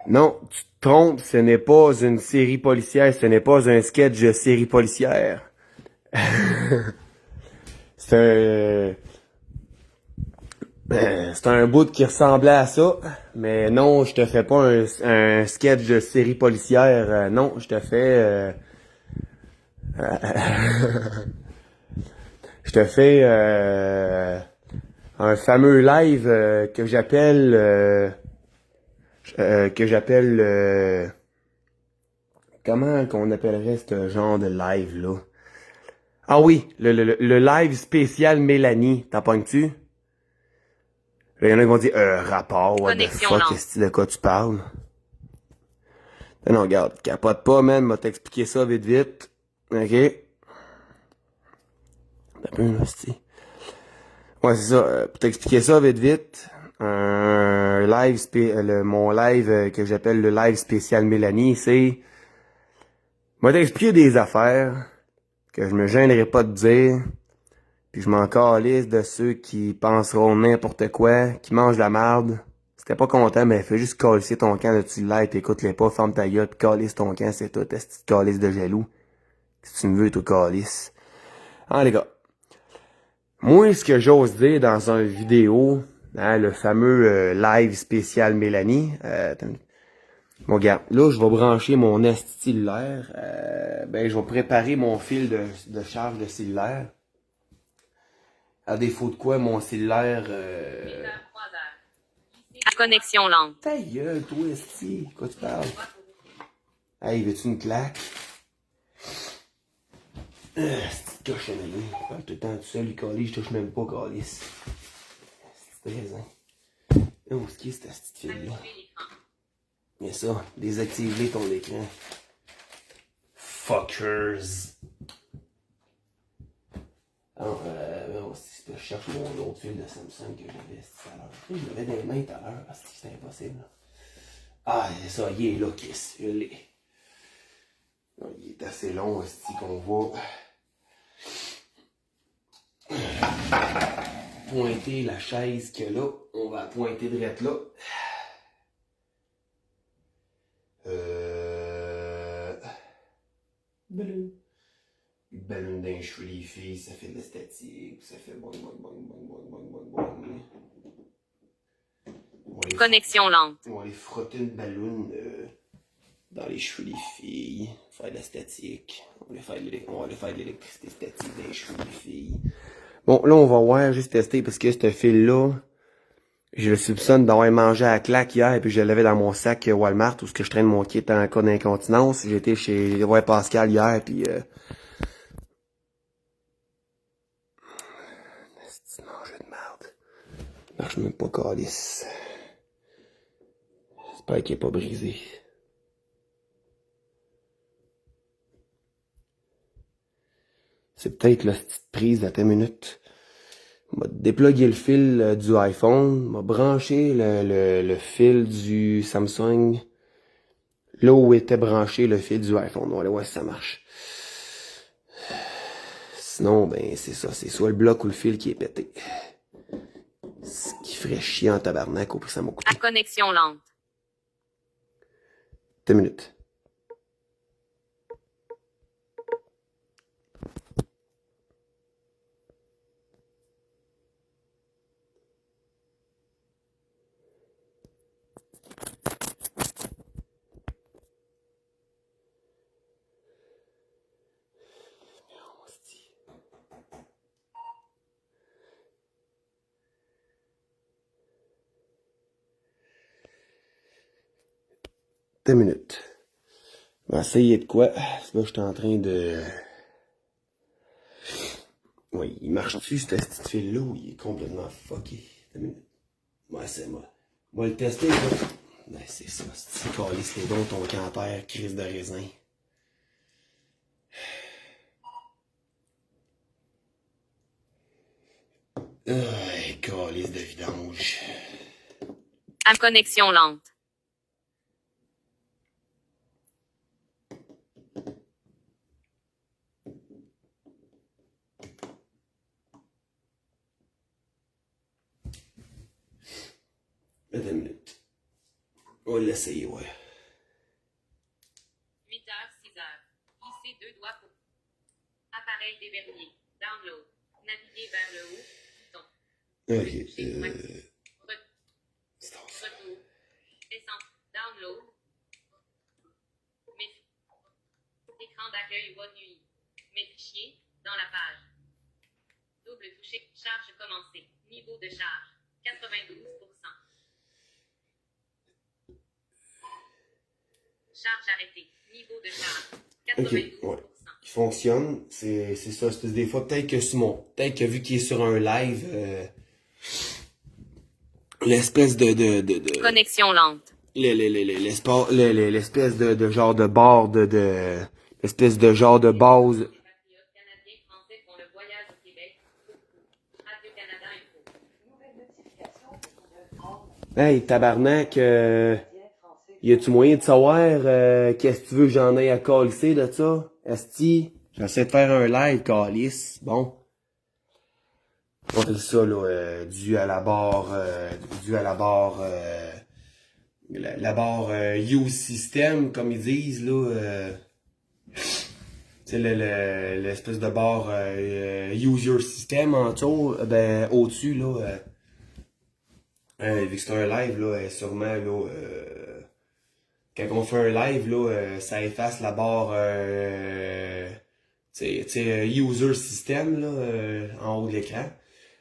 Non, tu te trompes, ce n'est pas une série policière, ce n'est pas un sketch de série policière. C'est c'est un bout qui ressemblait à ça, mais non, je te fais pas un sketch de série policière. Non, je te fais je te fais un fameux live que j'appelle comment qu'on appellerait ce genre de live là? Ah oui, le live spécial Mélanie, t'en pognes-tu? Là, y en a qui vont dire rapport, what the Connexion fuck, lente. est-ce de quoi tu parles? Non, regarde, capote pas, man, m'a t'expliquer ça vite vite. OK? Un peu, là, c'est. Ouais, c'est ça. Pour t'expliquer ça vite vite, mon live que j'appelle le live spécial Mélanie, c'est moi t'expliquer des affaires que je me gênerai pas de dire, puis je m'en calisse de ceux qui penseront n'importe quoi, qui mangent la marde. Si t'es pas content, ben fais juste calisser ton camp de tu le live, pis écoute-les pas, ferme ta gueule, pis calisse ton camp, c'est tout, est-ce que tu calisses de jaloux? Si tu me veux, tu calisses. Ah les gars. Moi, ce que j'ose dire dans une vidéo, hein, le fameux live spécial Mélanie, bon, regarde, là, je vais brancher mon esti cellulaire, ben, je vais préparer mon fil de charge de cellulaire. À défaut de quoi, mon cellulaire, Connexion lente. ta gueule, toi, esti, quoi tu parles? Hey, veux-tu une claque? C'est cochonnerie. Tout le temps tout seul, il calisse, je touche même pas, calisse. C'est raisin. Oh, ce qui est cette petite fille-là? Mais ça, désactivez ton écran. Fuckers. Alors, non, si je cherche mon autre fil de Samsung que j'avais tout à l'heure. Je l'avais dans les mains tout à l'heure, parce que c'était impossible. Ah, c'est ça, il est là, Kiss. Je l'ai. Il est assez long, aussi qu'on va pointer la chaise que là. On va pointer direct là. Ballon. Ballon d'un cheveu les filles, ça fait de la statique, ça fait boing boing boing boing boing boing boing boing. Connexion lente. On va aller frotter une ballon dans les cheveux des filles, faire de la statique. On va aller faire de l'électricité statique dans les cheveux des filles. Bon, là, on va voir, juste tester, parce que ce fil-là, je le soupçonne d'avoir mangé à la claque hier, et puis je l'avais dans mon sac Walmart, où ce que je traîne mon kit en cas d'incontinence. J'étais chez Pascal hier, puis c'est manger de merde. Marche même pas, calice. J'espère qu'il est pas brisé. C'est peut-être la petite prise à ta minute. M'a déplugué le fil du iPhone, m'a branché le fil du Samsung là où était branché le fil du iPhone. On va aller voir si ça marche. Sinon, ben c'est ça, c'est soit le bloc ou le fil qui est pété. Ce qui ferait chier en tabarnak au prix que ça m'a coûté. Connexion lente. 2 minutes. Deux minutes. On va essayer de quoi? Là, je suis en train de... Oui, il marche-tu, ce petit fil-là, ou il est complètement fucké? 2 minutes. Ouais, c'est moi. Moi, le tester, là. Ben, c'est ça, c'est calice les dons, ton canter, crise de raisin. Calice de vidange. Connexion lente. Attends une minute. On va l'essayer, ouais. 8h, 6h. Glisser deux doigts pour. Appareil déverrouillé. Download. Naviguer vers le haut. Bouton. Ok. Retour. Descente. Download. Écran d'accueil voix nuit. Mes fichiers. Dans la page. Double toucher. Charge commencée. Niveau de charge. 92%. Charge arrêtée. Niveau de charge. 92%. Ok, ouais. Il fonctionne. C'est ça. C'est des fois, peut-être que vu qu'il est sur un live, l'espèce de Connexion lente. l'espèce de genre de barre l'espèce de genre de base. Les patriotes canadiens français font le voyage au Québec. Radio-Canada Info. Hey, tabarnak, y a-tu moyen de savoir qu'est-ce que tu veux que j'en ai à calisser de ça? Esti, j'essaie de faire un live, calice. Bon. On fait ça, là, dû à la barre, la barre Use System, comme ils disent, là, tu sais, l'espèce de barre Use Your System en dessous, ben, au-dessus, là, vu que c'est un live, là, sûrement, là, quand on fait un live, là, ça efface la barre, tu sais, User System, là, en haut de l'écran.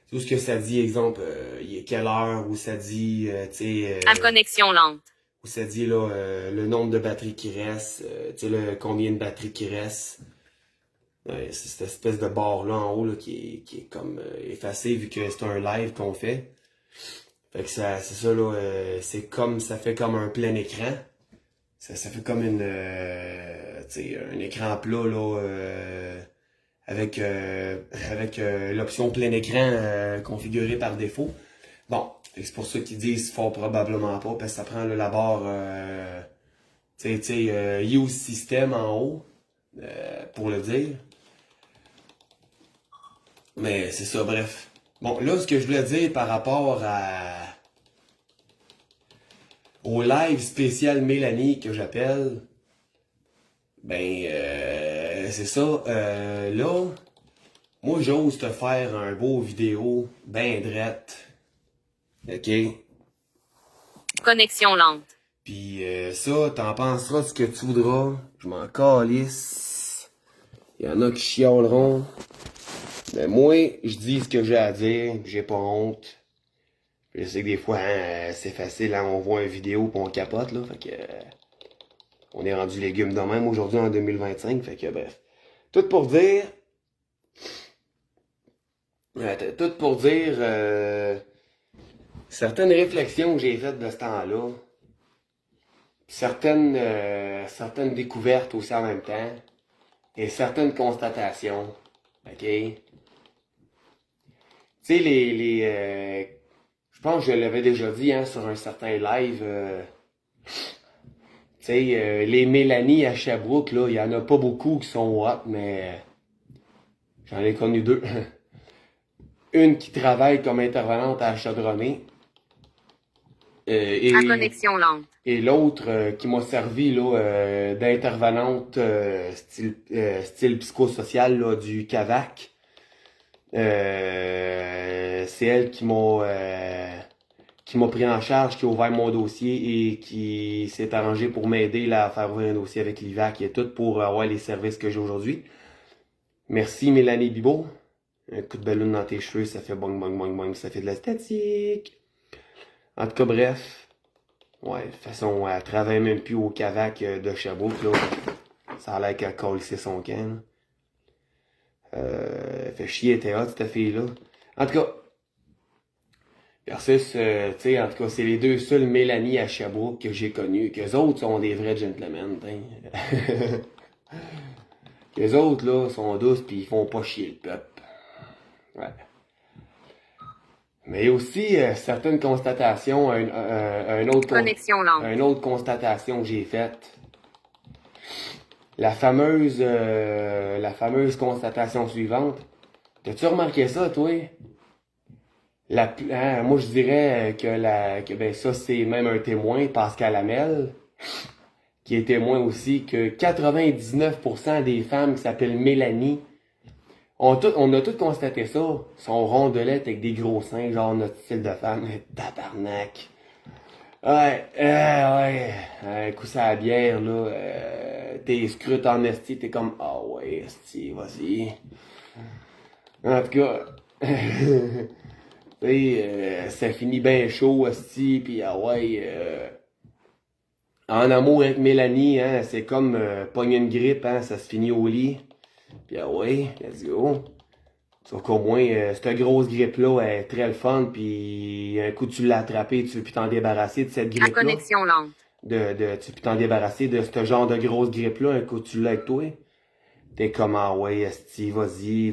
Tout ce que ça dit, exemple, il est quelle heure, ou ça dit, tu sais, À connexion lente. où ça dit là le nombre de batteries qui reste, tu sais combien de batteries qui reste. Ouais, c'est cette espèce de barre là en haut là, qui est comme effacée vu que c'est un live qu'on fait. Fait que ça c'est ça là, c'est comme ça fait comme un plein écran. Ça fait comme une tu sais un écran plat là avec l'option plein écran configurée par défaut. Bon, c'est pour ça qu'ils disent fort probablement pas, parce que ça prend là, la barre Use System en haut, pour le dire. Mais c'est ça, bref. Bon, là, ce que je voulais dire par rapport au live spécial Mélanie que j'appelle, ben, c'est ça. Là, moi, j'ose te faire un beau vidéo, ben drette. OK? Connexion lente. Pis ça, t'en penseras ce que tu voudras. Je m'en calisse. Il y en a qui chialeront. Mais moi, je dis ce que j'ai à dire. J'ai pas honte. Je sais que des fois, hein, c'est facile, hein, on voit une vidéo pis on capote, là. Fait que on est rendu légumes de même aujourd'hui en 2025. Fait que bref. Tout pour dire. Tout pour dire certaines réflexions que j'ai faites de ce temps-là. Certaines découvertes aussi en même temps. Et certaines constatations. OK? Tu sais, je pense que je l'avais déjà dit hein, sur un certain live. Tu sais, les Mélanie à Sherbrooke, là, il y en a pas beaucoup qui sont hot, mais j'en ai connu deux. Une qui travaille comme intervenante à Chaudronné. À connexion lente. Et l'autre qui m'a servi là, d'intervenante style psychosocial là, du CAVAC. C'est elle qui m'a pris en charge, qui a ouvert mon dossier et qui s'est arrangé pour m'aider là, à faire ouvrir un dossier avec l'IVAC et tout pour avoir les services que j'ai aujourd'hui. Merci Mélanie Bibeau. Un coup de ballon dans tes cheveux, ça fait bang bang bang bang, ça fait de la statique. En tout cas, bref. Ouais, de toute façon, elle travaille même plus au CAVAC de Sherbrooke, là. Ça a l'air qu'elle colle son camp, elle fait chier, elle était hot, cette fille-là. En tout cas, versus, tu sais, en tout cas, c'est les deux seuls Mélanie à Sherbrooke que j'ai connus. Qu'eux autres sont des vrais gentlemen, t'sais. Les autres, là, sont douces pis ils font pas chier le peuple. Ouais. Mais aussi certaines constatations, une autre constatation que j'ai faite. La fameuse constatation suivante. T'as-tu remarqué ça, toi? Moi, je dirais que ben ça, c'est même un témoin, Pascal Hamel, qui est témoin aussi que 99% des femmes qui s'appellent Mélanie, on a tout constaté ça, sont rondelettes avec des gros seins, genre notre style de femme, tabarnak. Ouais, coup ça à la bière, là, t'es scrute en esti, t'es comme, ah ouais, esti, vas-y. En tout cas, tu sais, ça finit bien chaud, esti, pis ah ouais, en amour avec Mélanie, hein, c'est comme pogner une grippe, hein, ça se finit au lit. Pis ah ouais, let's go. Sauf qu'au moins, cette grosse grippe-là est très le fun, puis un coup tu l'as attrapé, tu veux plus t'en débarrasser de cette À grippe-là. connexion lente. Tu peux t'en débarrasser de ce genre de grosse grippe-là, un coup tu l'as avec toi. T'es comme, ah ouais, esti, vas-y,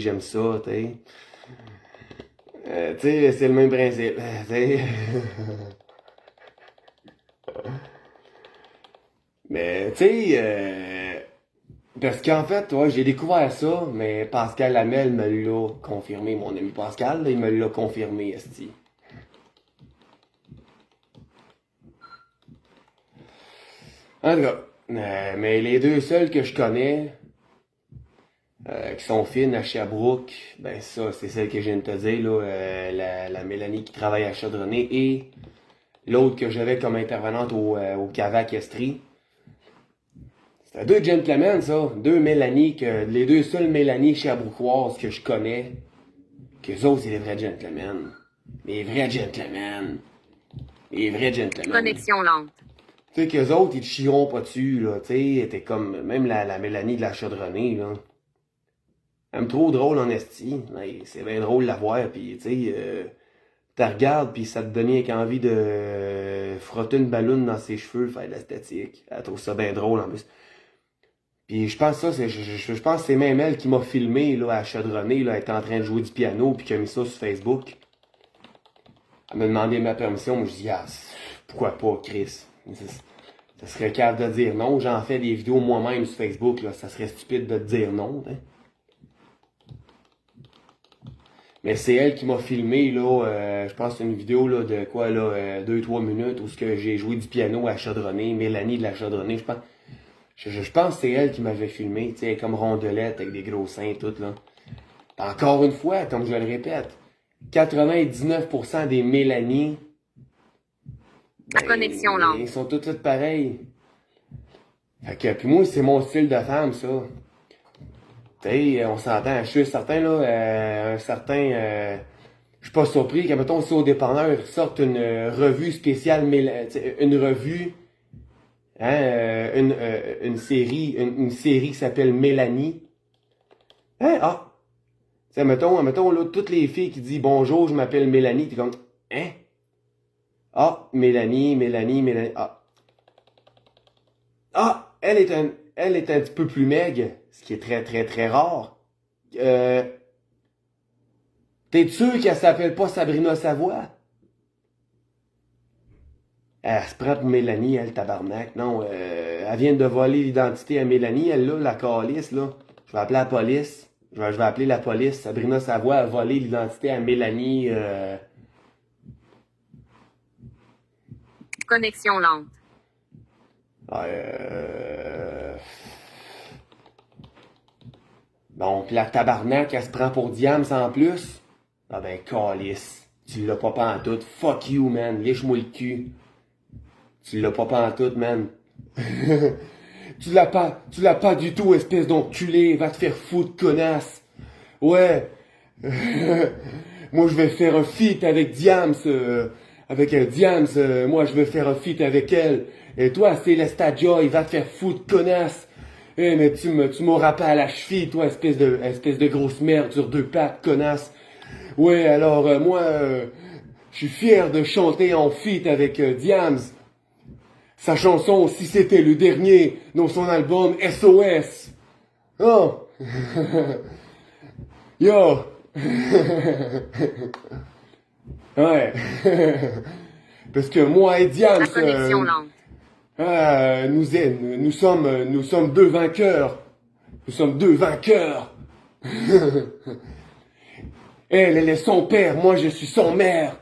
j'aime ça, t'sais. Tu sais, c'est le même principe, t'sais. Mais, tu sais, parce qu'en fait, ouais, j'ai découvert ça, mais Pascal Hamel me l'a confirmé, mon ami Pascal, là, il me l'a confirmé, esti. En tout cas, mais les deux seuls que je connais, qui sont fines à Sherbrooke, ben ça, c'est celle que je viens de te dire, là, la Mélanie qui travaille à Chaudronnet et l'autre que j'avais comme intervenante au Cavac Estrie. C'était deux gentlemen, ça. Deux Mélanie, les deux seules Mélanie Sherbrookoises que je connais, qu'eux autres, c'est les vrais gentlemen. Les vrais gentlemen. Les vrais gentlemen. Connexion lente. Tu sais, qu'eux autres, ils te chieront pas dessus, là, tu sais, t'es comme, même la Mélanie de la Chaudronnée, là. Elle me trouve drôle en esti. Ouais, c'est bien drôle de la voir, pis tu sais, tu regardes, pis ça te donne rien qu'envie de frotter une balloune dans ses cheveux, faire de l'esthétique. Elle trouve ça bien drôle en plus. Puis je pense ça, je pense que c'est même elle qui m'a filmé là, à Chaudronnet, là, elle était en train de jouer du piano, puis qui a mis ça sur Facebook. Elle m'a demandé ma permission, moi je dis, ah, pourquoi pas, Chris? Ça serait calme de dire non, j'en fais des vidéos moi-même sur Facebook, là, ça serait stupide de te dire non, hein. Mais c'est elle qui m'a filmé, là, je pense que c'est une vidéo là, de quoi, là, 2-3 minutes, où ce que j'ai joué du piano à Chaudronnet, Mélanie de la Chaudronnet, je pense. Je pense que c'est elle qui m'avait filmé, tu sais, comme rondelette avec des gros seins et tout, là. Encore une fois, comme je le répète, 99% des Mélanie, À connexion lente. ils sont toutes pareilles. Fait que, puis moi, c'est mon style de femme, ça. Tu sais, on s'entend, je suis certain, là, je suis pas surpris que, mettons, si au dépanneur, ils sortent une revue spéciale, une revue, hein, une série qui s'appelle Mélanie. Hein, ah, tu sais, mettons, là, toutes les filles qui disent bonjour, je m'appelle Mélanie, t'es comme, hein? Ah, Mélanie, ah. Ah, elle est un petit peu plus maigre, ce qui est très, très, très rare. T'es sûr qu'elle s'appelle pas Sabrina Savoie? Elle se prend pour Mélanie, elle, tabarnak. Non, elle vient de voler l'identité à Mélanie, elle, là, la calice, là. Je vais appeler la police. Je vais appeler la police. Sabrina Savoie a volé l'identité à Mélanie, Connexion lente. Bon, pis la tabarnak, elle se prend pour Diams en plus. Ah ben, calice. Tu l'as pas pantoute. Fuck you, man. Lèche-moi le cul. Tu l'as pas pantoute, man. Tu l'as pas du tout, espèce d'enculé. Va te faire foutre, connasse. Ouais. Moi, je vais faire un feat avec Diams. Avec Diams. Moi, je vais faire un feat avec elle. Et toi, c'est l'Estadia. Il va te faire foutre, connasse. Eh, mais tu m'as râpé à la cheville, toi, espèce de grosse merde sur deux pattes, connasse. Ouais, alors, moi, je suis fier de chanter en feat avec Diams. Sa chanson, si c'était le dernier, dans son album SOS. Oh! Yo! Ouais. Parce que moi et Diams, À connexion lente. nous sommes deux vainqueurs. Nous sommes deux vainqueurs. Elle est son père, moi je suis son mère.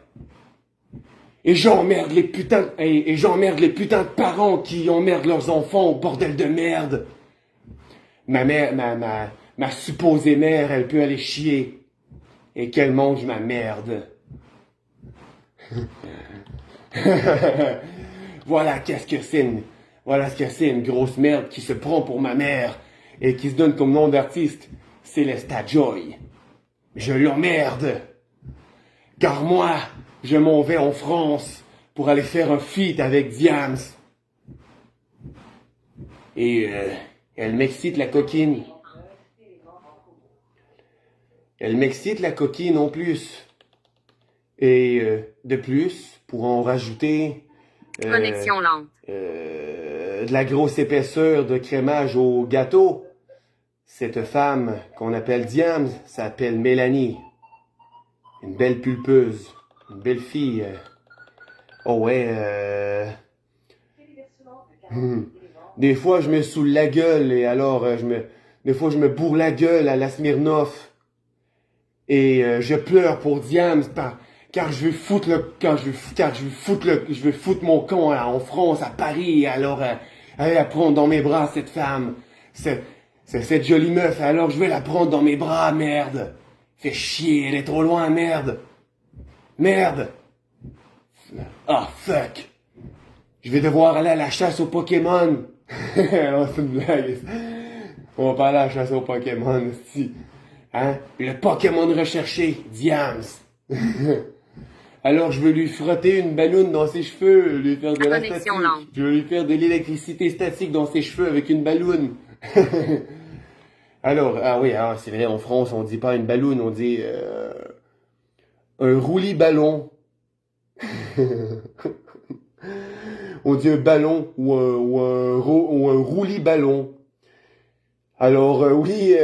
Et j'emmerde les putains de parents qui emmerdent leurs enfants au bordel de merde. Ma mère, ma supposée mère, elle peut aller chier. Et qu'elle mange ma merde. Voilà voilà ce que c'est une grosse merde qui se prend pour ma mère et qui se donne comme nom d'artiste Célesta Joy. Je l'emmerde. Car moi, je m'en vais en France pour aller faire un feat avec Diams. Et elle m'excite la coquine. Elle m'excite la coquine en plus. Et de plus, pour en rajouter Connexion lente. de la grosse épaisseur de crémage au gâteau, cette femme qu'on appelle Diams s'appelle Mélanie. Une belle pulpeuse, une belle fille. Oh ouais, des fois je me saoule la gueule et alors des fois je me bourre la gueule à la Smirnoff. Et je pleure pour Diams car je veux foutre mon camp là, en France, à Paris, alors aller la prendre dans mes bras, cette femme, cette jolie meuf, alors je vais la prendre dans mes bras, merde. Fait chier, elle est trop loin, merde. Merde. Ah, fuck. Je vais devoir aller à la chasse aux Pokémon. Oh, c'est une blague. On va pas aller à la chasse aux Pokémon, si. Hein? Le Pokémon recherché, Diams. Alors je veux lui frotter une balloune dans ses cheveux, lui faire de la statique. Je veux lui faire de l'électricité statique dans ses cheveux avec une balloune. Alors, ah oui, ah, c'est vrai, en France, on dit pas une balloune, on dit un roulis-ballon. On dit un ballon ou un roulis-ballon. Alors oui,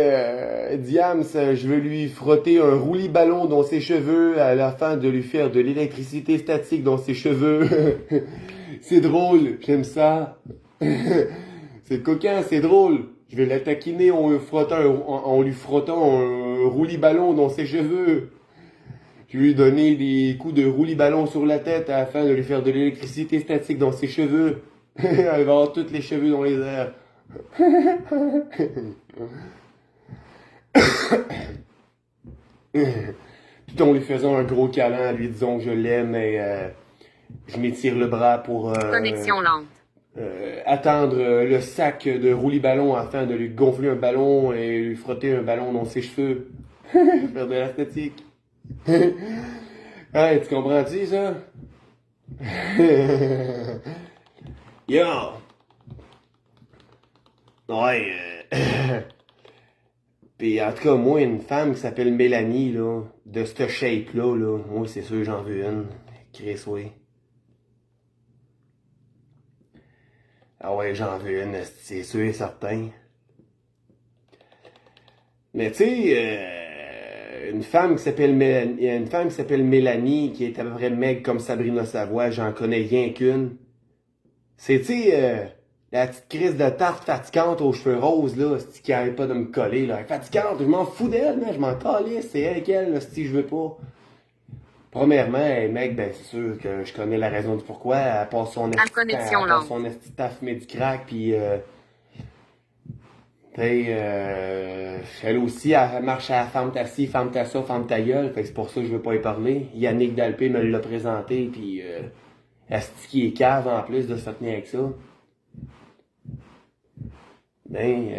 Diams, je veux lui frotter un roulis-ballon dans ses cheveux afin de lui faire de l'électricité statique dans ses cheveux. C'est drôle, j'aime ça. C'est coquin, c'est drôle. Je vais la taquiner en lui frottant un roulis-ballon dans ses cheveux. Je vais lui donner des coups de roulis-ballon sur la tête afin de lui faire de l'électricité statique dans ses cheveux. Elle va avoir tous les cheveux dans les airs. Tout en lui faisant un gros câlin, lui disant que je l'aime et je m'étire le bras pour Connexion lente. attendre le sac de roulis-ballon afin de lui gonfler un ballon et lui frotter un ballon dans ses cheveux. Faire de la statique. Hey, tu comprends-tu ça? Yo! Ouais, Pis en tout cas, moi, une femme qui s'appelle Mélanie, là, de cette shape-là, là, moi, c'est sûr, j'en veux une. Chris, oui. Ah ouais, j'en veux une, c'est sûr et certain. Mais tu sais, une femme qui s'appelle Mélanie, qui est à peu près maigre comme Sabrina Savoie, j'en connais rien qu'une. C'est, tu sais, la petite crise de tarte fatigante aux cheveux roses, là, qui arrête pas de me coller, là. Elle est fatigante, je m'en fous d'elle, mais je m'en calisse, c'est elle qu'elle, si je veux pas. Premièrement, elle, mec, ben, c'est sûr que je connais la raison du pourquoi. Elle passe son esti à fumer du crack, pis, elle aussi, elle marche à ferme ta ci, ferme ta ça, ferme ta gueule, fait que c'est pour ça que je veux pas y parler. Yannick Dalpé me l'a présenté, pis, esti qui est cave en plus de se tenir avec ça. Ben,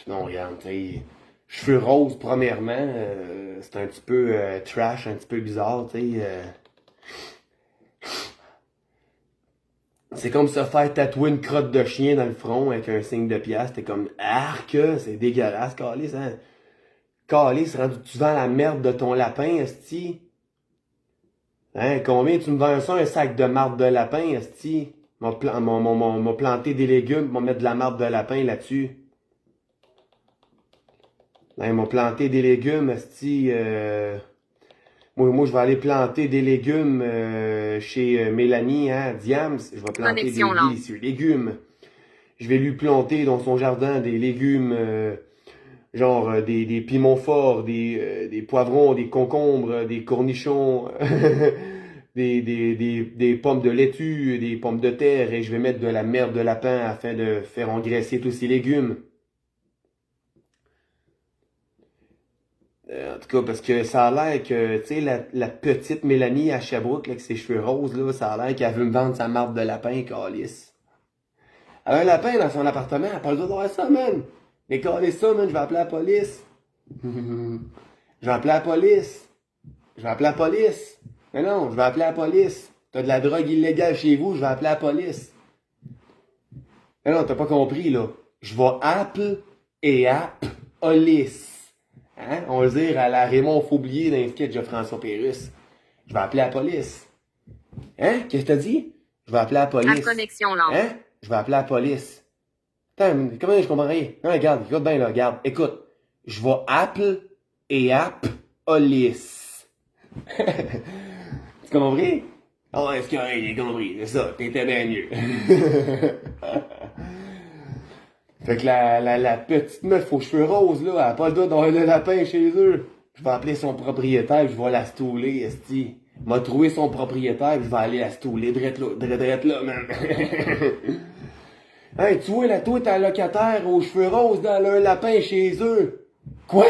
non, regarde, t'sais, cheveux roses, premièrement, c'est un petit peu trash, un petit peu bizarre, t'sais. C'est comme se faire tatouer une crotte de chien dans le front avec un signe de pièce. T'es comme, arc, c'est dégueulasse, calice, hein. Calice, rendu tu vends la merde de ton lapin, esti. Hein, combien tu me vends ça, un sac de marde de lapin, esti? M'a planté des légumes, m'a mettre de la marde de lapin là-dessus. Ils m'ont planté des légumes, esti. Moi, je vais aller planter des légumes chez Mélanie, hein, Diams. Je vais planter des délicieux légumes. Je vais lui planter dans son jardin des légumes genre des piments forts, des poivrons, des concombres, des cornichons, des pommes de laitue, des pommes de terre, et je vais mettre de la merde de lapin afin de faire engraisser tous ces légumes. En tout cas, parce que ça a l'air que, tu sais, la petite Mélanie à Sherbrooke, là, avec ses cheveux roses, là, ça a l'air qu'elle veut me vendre sa marde de lapin, calice. Elle a un lapin dans son appartement, elle a pas le droit d'avoir ça, man. Mais calice ça, man, je vais appeler la police. Je vais appeler la police. Je vais appeler la police. Mais non, je vais appeler la police. T'as de la drogue illégale chez vous, je vais appeler la police. Mais non, t'as pas compris, là. Je vais appeler et police. Hein? On va le dire à la Raymond Faublier dans les sketchs de François Pérusse. Je vais appeler la police. Hein? Qu'est-ce que t'as dit? Je vais appeler la police. À connexion lente. Hein? Je vais appeler la police. Attends, comment je comprends rien? Non, regarde, écoute bien, là, regarde. Écoute. Je vais appeler et police. Tu compris? Oh, est-ce qu'il j'ai compris? C'est ça, t'étais bien mieux. Fait que la petite meuf aux cheveux roses, là, elle a pas le droit d'avoir le lapin chez eux. Je vais appeler son propriétaire, je vais la stouler, esti. M'a trouvé son propriétaire, je vais aller la stouler, drette là, man. Hey, tu vois, là, toi, t'as un locataire aux cheveux roses dans un lapin chez eux. Quoi?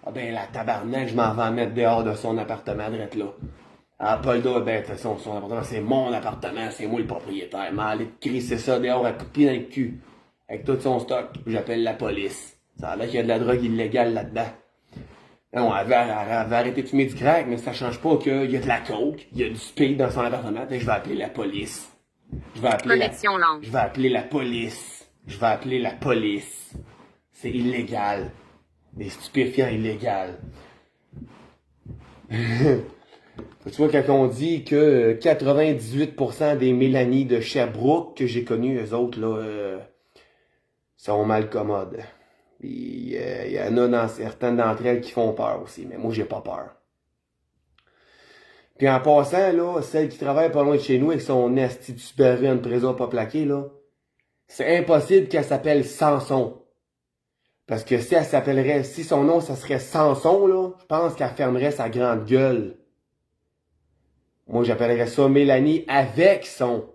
Ah ben, la tabarnak, je m'en vais en mettre dehors de son appartement, drette là. Ah, pas le droit, ben, de toute façon, son appartement, c'est mon appartement, c'est moi le propriétaire. Mais aller te crisser ça dehors à coup de pied dans le cul. Avec tout son stock, j'appelle la police. Ça a l'air qu'il y a de la drogue illégale là-dedans. Non, elle avait arrêté de fumer du crack, mais ça change pas qu'il y a de la coke, il y a du speed dans son appartement, et je vais appeler la police. Je vais appeler Connexion lente. Je vais appeler la police. Je vais appeler la police. C'est illégal. Des stupéfiants illégaux. Tu vois, quand on dit que 98% des Mélanie de Sherbrooke que j'ai connues, eux autres, là, sont mal commodes. Il y en a dans certaines d'entre elles qui font peur aussi, mais moi, j'ai pas peur. Puis en passant, là, celle qui travaille pas loin de chez nous avec son esti de Subaru en présent pas plaqué, là, c'est impossible qu'elle s'appelle Samson. Parce que si elle s'appellerait, si son nom, ça serait Samson, là, je pense qu'elle fermerait sa grande gueule. Moi, j'appellerais ça Mélanie avec son.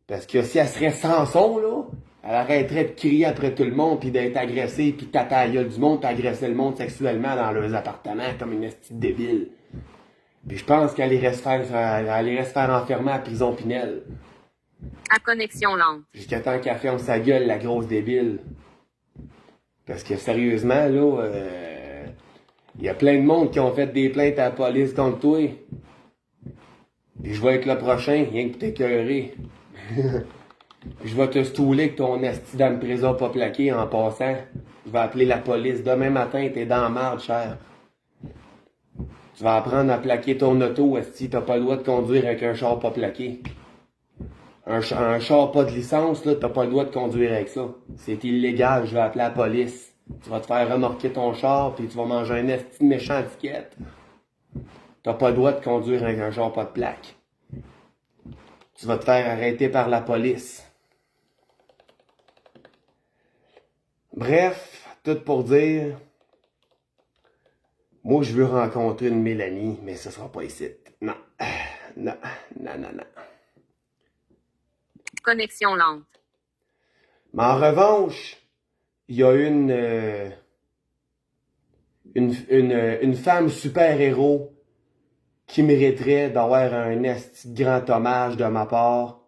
Parce que si elle serait Samson, là, elle arrêterait de crier après tout le monde, puis d'être agressée, puis de taper à la gueule du monde, puis agresser le monde sexuellement dans leurs appartements comme une esti de débile. Puis je pense qu'elle irait se faire enfermer à la prison Pinel. À connexion lente. Jusqu'à temps qu'elle ferme sa gueule, la grosse débile. Parce que sérieusement, là, il y a plein de monde qui ont fait des plaintes à la police contre toi. Puis je vais être le prochain, rien que t'écœurer. Je vais te stouler avec ton esti d'âme prison pas plaqué en passant. Je vais appeler la police. Demain matin, t'es dans la marde, cher. Tu vas apprendre à plaquer ton auto, esti. T'as pas le droit de conduire avec un char pas plaqué. Un char pas de licence, là, t'as pas le droit de conduire avec ça. C'est illégal, je vais appeler la police. Tu vas te faire remorquer ton char, puis tu vas manger un esti de méchant étiquette. T'as pas le droit de conduire avec un char pas de plaque. Tu vas te faire arrêter par la police. Bref, tout pour dire, moi je veux rencontrer une Mélanie, mais ce sera pas ici. Non. Non. Connexion lente. Mais en revanche, il y a une femme super-héros qui mériterait d'avoir un esti de grand hommage de ma part.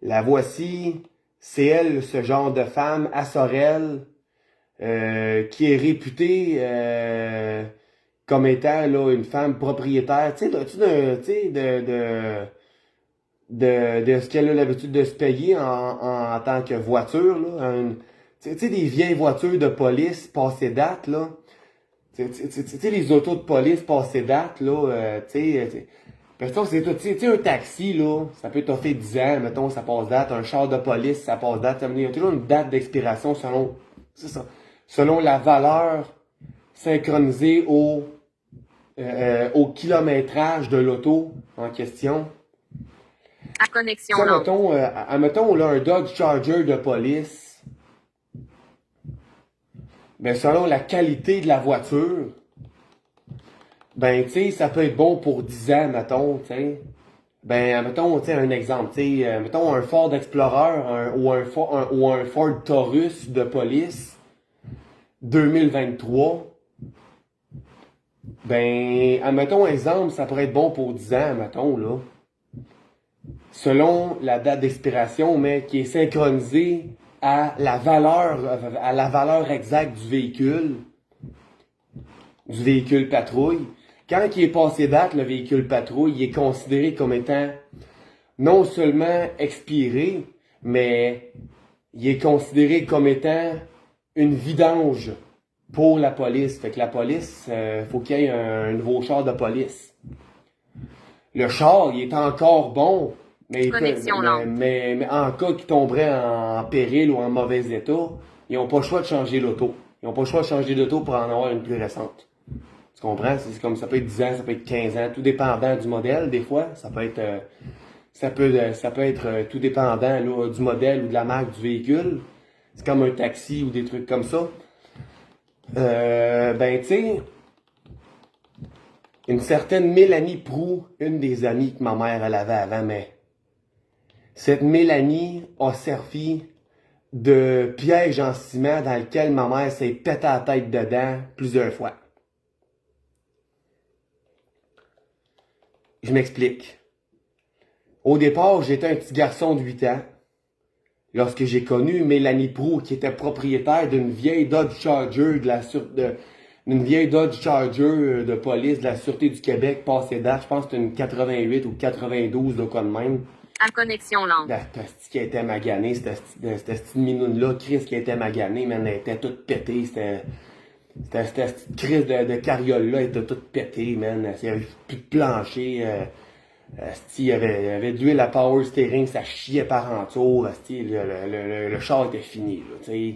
La voici, c'est elle, ce genre de femme, à Sorel, qui est réputée comme étant là, une femme propriétaire, tu sais, de ce qu'elle a l'habitude de se payer en tant que voiture, là. Tu sais, des vieilles voitures de police passées date, là. Tu sais, les autos de police passées date, là, tu sais, mettons, c'est tout, tu sais, un taxi, là, ça peut t'offrir 10 ans, mettons, ça passe date, un char de police, ça passe date, il y a toujours une date d'expiration selon, c'est ça, selon la valeur synchronisée au kilométrage de l'auto en question. À connexion Ça, lente. mettons, là, un Dodge Charger de police, ben selon la qualité de la voiture, ben tu sais, ça peut être bon pour 10 ans, mettons, tu sais. Ben, mettons, tu sais, un exemple, tu sais, mettons un Ford Explorer ou un Ford Taurus de police 2023. Ben, admettons, exemple, ça pourrait être bon pour 10 ans, mettons, là. Selon la date d'expiration, mais qui est synchronisée à la valeur exacte du véhicule patrouille. Quand il est passé date, le véhicule patrouille, il est considéré comme étant non seulement expiré, mais il est considéré comme étant une vidange pour la police. Fait que la police, faut qu'il y ait un nouveau char de police. Le char, il est encore bon, mais en cas qu'il tomberait en péril ou en mauvais état, ils n'ont pas le choix de changer l'auto. Ils n'ont pas le choix de changer l'auto pour en avoir une plus récente. Tu comprends? C'est comme ça peut être 10 ans, ça peut être 15 ans, tout dépendant du modèle, des fois. Ça peut être tout dépendant là, du modèle ou de la marque du véhicule. C'est comme un taxi ou des trucs comme ça. Ben, tu sais, une certaine Mélanie Proulx, une des amies que ma mère elle avait avant, mais cette Mélanie a servi de piège en ciment dans lequel ma mère s'est pété la tête dedans plusieurs fois. Je m'explique. Au départ, j'étais un petit garçon de 8 ans. Lorsque j'ai connu Mélanie Proulx, qui était propriétaire d'une vieille Dodge Charger d'une vieille Dodge Charger de police de la Sûreté du Québec, passée date, je pense que c'était une 88 ou 92 de quoi de même. À connexion lente. La petite qui était maganée, cette petite minoune-là, Chris qui était maganée, man, elle était toute pétée, cette petite crise de carriole-là, elle était toute pétée, man, il n'y avait plus de plancher, il y avait de l'huile à power steering, ça chiait par en tour, le char était fini, là, t'sais.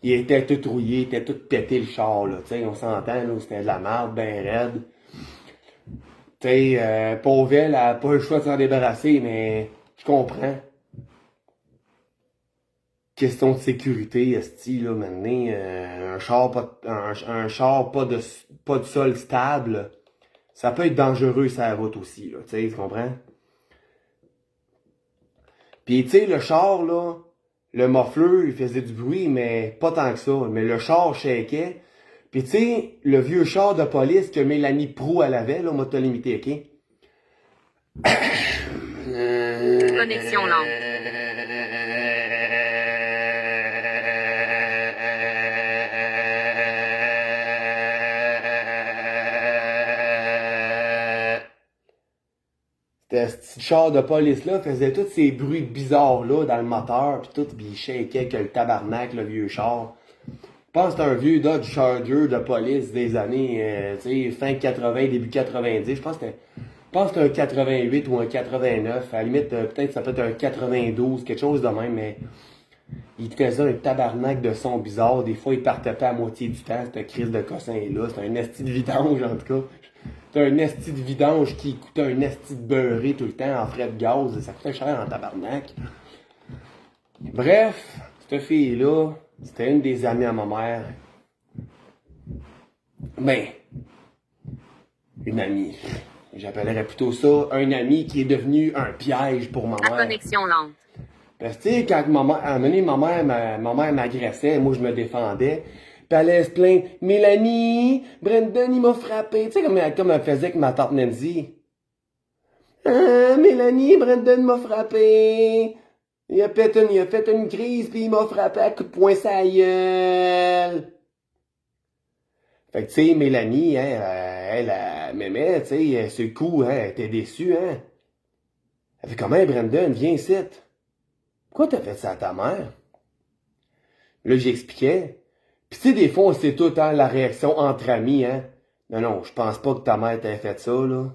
Il était tout rouillé, il était tout pété le char, là, t'sais, on s'entend, là, c'était de la merde, ben raide. T'sais, pauvre elle a pas le choix de s'en débarrasser, mais je comprends. Question de sécurité, esti, là, maintenant, un char pas de sol stable, ça peut être dangereux sur la route aussi, là, tu comprends? Pis, tu sais, le char, là, le muffler, il faisait du bruit, mais pas tant que ça. Mais le char shakeait. Pis, tu sais, le vieux char de police que Mélanie Proulx, elle avait, là, m'a limité, ok? Connexion lente. Ce char de police-là faisait tous ces bruits bizarres-là dans le moteur, pis tout, pis il shakeait que le tabarnak, le vieux char. Je pense que c'est un vieux Dodge Charger de police des années, tu sais, fin 80, début 90. Je pense que c'était un 88 ou un 89. À la limite, peut-être ça peut être un 92, quelque chose de même, mais il faisait un tabarnak de son bizarre. Des fois, il partait pas à moitié du temps, cette crise de cossin-là. C'était un esti de vidange, en tout cas. C'était un esti de vidange qui coûtait un esti de beurré tout le temps en frais de gaz. Ça coûtait cher en tabarnak. Bref, cette fille-là, c'était une des amies à ma mère. Ben, une amie. J'appellerais plutôt ça un ami qui est devenu un piège pour ma mère. À connexion lente. Parce que, tu sais, quand à un moment donné, ma mère m'agressait, moi, je me défendais. Pis elle allait se plaindre, Mélanie, Brendan, il m'a frappé. Tu sais, comme elle faisait avec ma tante Nancy. Ah, Mélanie, Brendan m'a frappé. Il a fait une crise, puis il m'a frappé à coups de poing sa gueule. Fait que, tu sais, Mélanie, hein, elle m'aimait, tu sais, sur le coup, hein, elle était déçue, hein. Elle fait comment, Brendan, viens ici. Pourquoi t'as fait ça à ta mère? Là, j'expliquais. Pis tu sais, des fois, on sait tout, hein, la réaction entre amis, hein. Non, je pense pas que ta mère t'ait fait ça, là.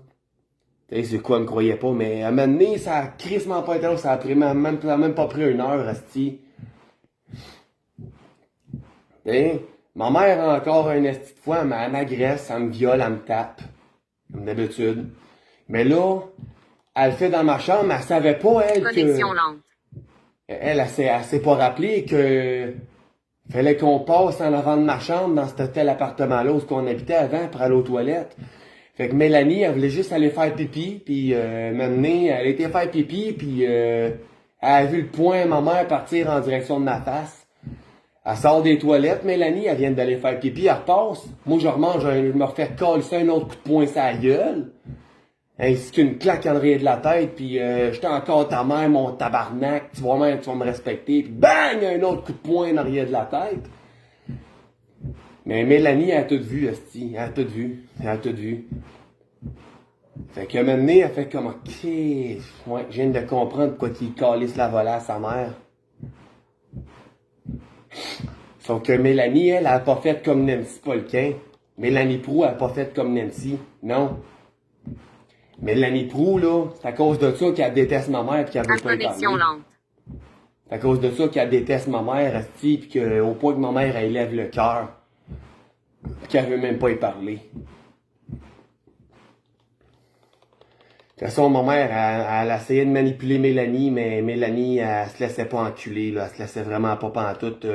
Tu sais, c'est quoi, elle me croyait pas, mais à un moment donné, ça a crissement pas été long, ça a même pas pris 1 heure, asti. T'sais, ma mère, encore un esti de fois, elle m'agresse, elle me viole, elle me tape. Comme d'habitude. Mais là, elle le fait dans ma chambre, elle savait pas, elle, Connexion lente. Elle s'est pas rappelé que Fallait qu'on passe en avant de ma chambre dans ce tel appartement-là où on habitait avant pour aller aux toilettes. Fait que Mélanie, elle voulait juste aller faire pipi, puis m'amener, elle était faire pipi, puis elle a vu le poing à ma mère partir en direction de ma face. Elle sort des toilettes, Mélanie, elle vient d'aller faire pipi, elle repasse. Moi, je remange, je me refais coller un autre coup de poing sur la gueule. Ainsi qu'une claque en arrière de la tête, puis j'étais encore ta mère, mon tabarnak, tu vas me respecter, puis bang, un autre coup de poing en arrière de la tête. Mais Mélanie, elle a tout vu, esti, elle a tout vu, Fait que maintenant, elle fait comme, ok, ouais, je viens de comprendre pourquoi il calisse la volée à sa mère. Sauf que Mélanie, elle a pas fait comme Nancy Polquin. Mélanie Proulx, elle a pas fait comme Nancy, non. Mélanie Proulx, là, c'est à cause de ça qu'elle déteste ma mère pis qu'elle veut pas y parler. C'est à cause de ça qu'elle déteste ma mère, esti, pis que, au point que ma mère, elle lève le cœur. Pis qu'elle veut même pas y parler. De toute façon, ma mère, elle essayait de manipuler Mélanie, mais Mélanie, elle se laissait pas enculer, là. Elle se laissait vraiment pas pantoute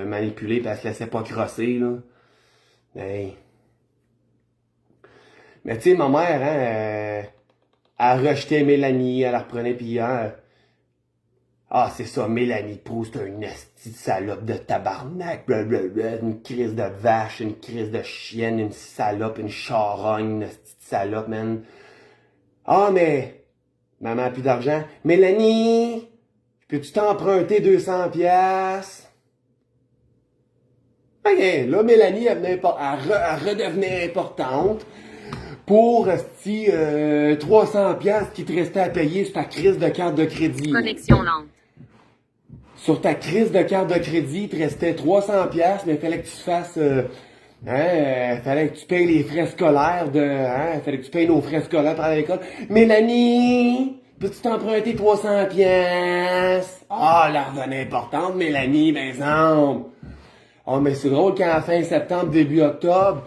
manipuler, pis elle se laissait pas crosser, là. Hey. Mais tu sais, ma mère, hein, elle rejetait Mélanie, elle la reprenait, pis hein, ah, c'est ça, Mélanie Proulx, c'est une esti de salope de tabarnak, blablabla, une crise de vache, une crise de chienne, une salope, une charogne, une esti de salope, man. Ah, mais, maman a plus d'argent. Mélanie, peux-tu t'emprunter 200 piastres? Ok, là, Mélanie, elle redevenait importante pour, esti, 300 piastres qui te restait à payer sur ta crise de carte de crédit. Connexion lente. Sur ta crise de carte de crédit, il te restait 300 piastres, mais il fallait que tu fasses, fallait que tu payes les frais scolaires fallait que tu payes nos frais scolaires pour aller à l'école. Mélanie, peux-tu t'emprunter 300 piastres? Ah, la revenue importante, Mélanie, ben exemple. Oh, mais c'est drôle qu'à la fin septembre, début octobre,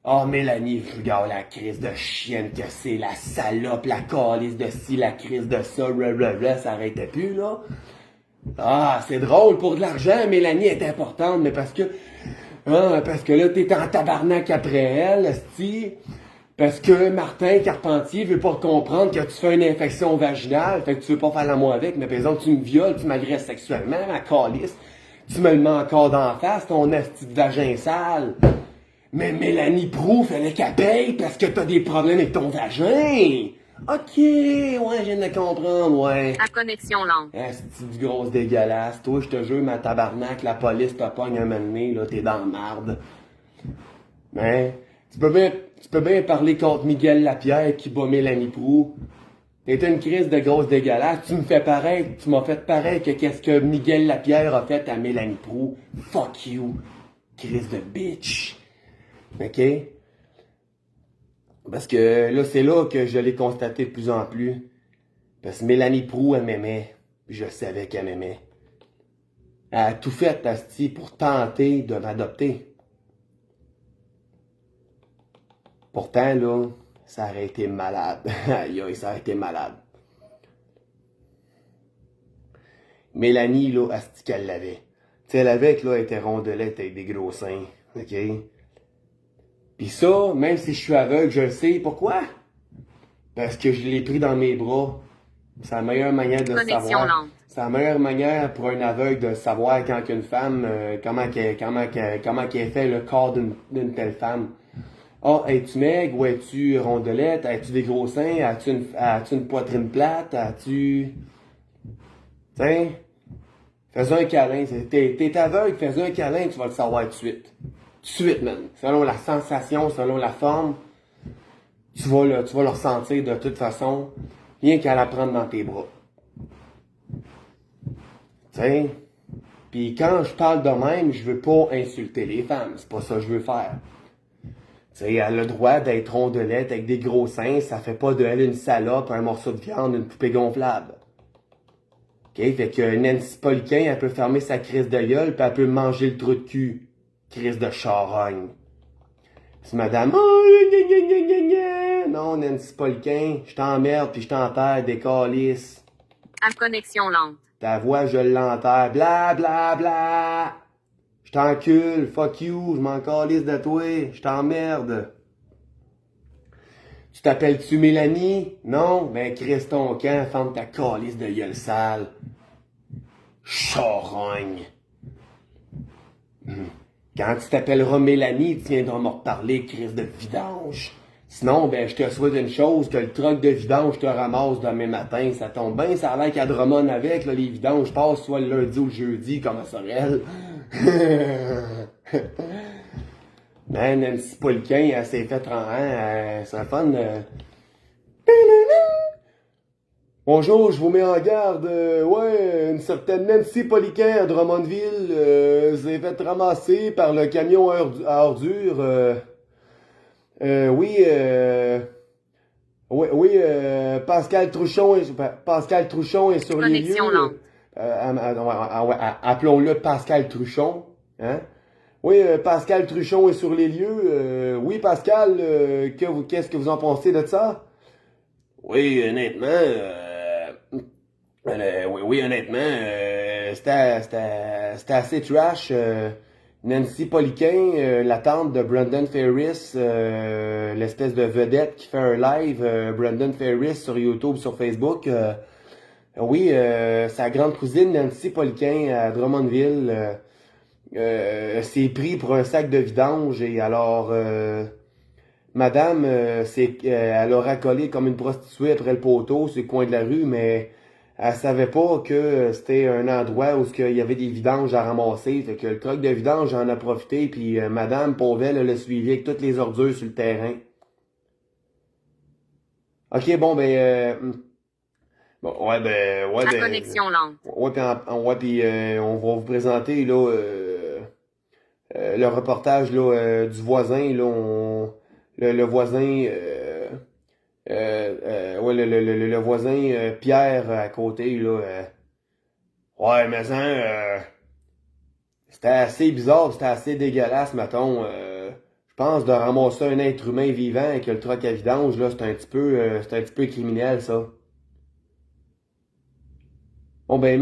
oh, Mélanie, regarde la crise de chienne que c'est, la salope, la calice de ci, la crise de ça, blablabla, ça arrêtait plus, là. Ah, c'est drôle, pour de l'argent, Mélanie est importante, mais parce que là, t'es en tabarnak après elle, esti. Parce que Martin Carpentier veut pas comprendre que tu fais une infection vaginale, fait que tu veux pas faire l'amour avec, mais par exemple, tu me violes, tu m'agresses sexuellement, ma calice. Tu me le mets encore d'en face, ton esti de vagin sale. Mais Mélanie Proulx, fallait qu'elle paye parce que t'as des problèmes avec ton vagin. Ok, ouais, je viens de comprendre, ouais. À connexion lente. Ah, c'est du gros dégueulasse. Toi, je te jure, ma tabarnak, la police te pogne un moment donné, là, t'es dans la marde. Mais, tu peux bien parler contre Miguel Lapierre qui bat Mélanie Proulx. T'es une crise de grosse dégueulasse. Tu m'as fait pareil que qu'est-ce que Miguel Lapierre a fait à Mélanie Proulx. Fuck you. Crise de bitch. Ok? Parce que là, c'est là que je l'ai constaté de plus en plus. Parce que Mélanie Proulx, elle m'aimait. Je savais qu'elle m'aimait. Elle a tout fait, asti, pour tenter de m'adopter. Pourtant, là, ça aurait été malade. Aïe, aïe, ça aurait été malade. Mélanie, là, asti qu'elle l'avait. Tu sais, elle avait, là, elle était rondelette avec des gros seins. OK? Pis ça, même si je suis aveugle, je le sais. Pourquoi? Parce que je l'ai pris dans mes bras. C'est la meilleure manière de Connexion savoir. lente. C'est la meilleure manière pour un aveugle de savoir quand qu'une femme, comment qu'elle fait le corps d'une telle femme. Ah, es-tu maigre ou es-tu rondelette? As-tu des gros seins? As-tu une poitrine plate? As-tu... Tiens, fais un câlin. T'es aveugle, fais un câlin, tu vas le savoir tout de suite. Tout de suite, man. Selon la sensation, selon la forme, tu vas le ressentir de toute façon, rien qu'à la prendre dans tes bras. T'sais, pis quand je parle de même, je veux pas insulter les femmes, c'est pas ça que je veux faire. T'sais, elle a le droit d'être rondelette avec des gros seins, ça fait pas de elle une salope, un morceau de viande, une poupée gonflable. OK? Fait que Nancy Polquin, elle peut fermer sa crise de gueule, pis elle peut manger le trou de cul. Crise de charogne. C'est madame, oh, gna, gna, gna, gna, gna. Non, Nancy Polquin, je t'emmerde pis je t'enterre des calices. À connexion lente. Ta voix, je l'enterre, bla bla bla. Je t'encule, fuck you, je m'en calisse de toi, je t'emmerde. Tu t'appelles-tu Mélanie? Non? Ben, crisse ton camp, ferme ta calisse de gueule sale. Charogne. Quand tu t'appelleras Mélanie, tu viendras me reparler, crise de vidange. Sinon, ben, je te souhaite une chose, que le truck de vidange te ramasse demain matin. Ça tombe bien, ça a l'air qu'à Drummond avec, là, les vidanges passent soit le lundi ou le jeudi, comme à Sorel. Man, Nancy Paulquin, elle s'est fait c'est le fun. Bonjour, je vous mets en garde. Ouais, une certaine Nancy Paulquin à Drummondville s'est fait ramasser par le camion à ordures. Oui, oui, Pascal Trouchon est sur les lieux. Connexion lente. Appelons-le Pascal Truchon. Hein? Oui, Pascal Truchon est sur les lieux. Oui, Pascal, qu'est-ce que vous en pensez de ça? Oui, honnêtement, oui, honnêtement, c'était assez trash. Nancy Paulquin, la tante de Brendan Ferris, l'espèce de vedette qui fait un live, Brendan Ferris sur YouTube, sur Facebook. Oui, sa grande cousine Nancy Paulquin à Drummondville s'est pris pour un sac de vidange et alors madame elle a racolé comme une prostituée après le poteau sur le coin de la rue, mais elle savait pas que c'était un endroit où il y avait des vidanges à ramasser. Fait que le truck de vidange en a profité, puis madame Pauvel elle l'a suivi avec toutes les ordures sur le terrain. Ok, bon bon, ouais, La connexion lente. ouais, puis on va vous présenter là le reportage là du voisin là, le voisin ouais, le voisin Pierre à côté là. Ouais, mais ça, c'était assez bizarre, c'était assez dégueulasse, mettons. Je pense de ramasser un être humain vivant avec le truck à vidange là, c'est un petit peu criminel ça. Bon ben